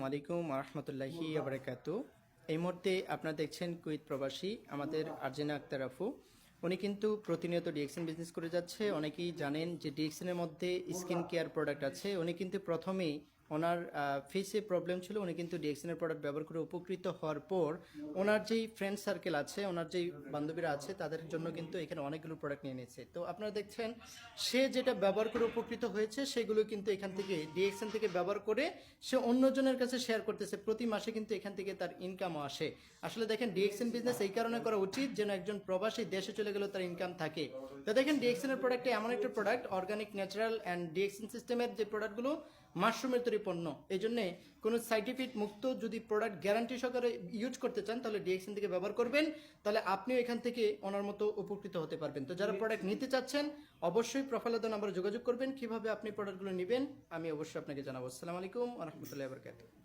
ওয়ালাইকুম রহমতুল্লাহি আবরাকাতু। এই মুহূর্তে আপনারা দেখছেন কুইত প্রবাসী আমাদের আরজিনা আক্তার আফু। উনি কিন্তু প্রতিনিয়ত ডিএক্সএন বিজনেস করে যাচ্ছে। অনেকেই জানেন যে ডিএক্সএনের মধ্যে স্কিন কেয়ার প্রোডাক্ট আছে। উনি কিন্তু প্রথমেই ওনার ফেসে প্রবলেম ছিল, উনি কিন্তু ডিএক্সএনের প্রোডাক্ট ব্যবহার করে উপকৃত হওয়ার পর ওনার যেই ফ্রেন্ড সার্কেল আছে, ওনার যেই বান্ধবীরা আছে, তাদের জন্য কিন্তু এখানে অনেকগুলো প্রোডাক্ট নিয়ে নিয়েছে। তো আপনারা দেখছেন সে যেটা ব্যবহার করে উপকৃত হয়েছে সেগুলো কিন্তু এখান থেকে ডিএক্সএন থেকে ব্যবহার করে সে অন্যজনের কাছে শেয়ার করতেছে। প্রতি মাসে কিন্তু এখান থেকে তার ইনকামও আসে। আসলে দেখেন ডিএক্সএন বিজনেস এই কারণে করা উচিত যেন একজন প্রবাসী দেশে চলে গেলেও তার ইনকাম থাকে। তো দেখেন ডিএক্সএনের প্রোডাক্টে এমন একটা product, organic natural and DXN সিস্টেমের যে প্রোডাক্টগুলো মাশরুমের তৈরি পণ্য, এই জন্যে কোনো সাইড ইফেক্ট মুক্ত যদি প্রোডাক্ট গ্যারান্টি সহকারে ইউজ করতে চান তাহলে ডিএক্সএন থেকে ব্যবহার করবেন, তাহলে আপনিও এখান থেকে ওনার মতো উপকৃত হতে পারবেন। তো যারা প্রোডাক্ট নিতে চাচ্ছেন অবশ্যই প্রোফাইলে দেওয়া নাম্বারে যোগাযোগ করবেন। কিভাবে আপনি প্রোডাক্টগুলো নেবেন আমি অবশ্যই আপনাকে জানাবো। আসসালামু আলাইকুম ওয়া রাহমাতুল্লাহি ওয়া বারাকাতুহু।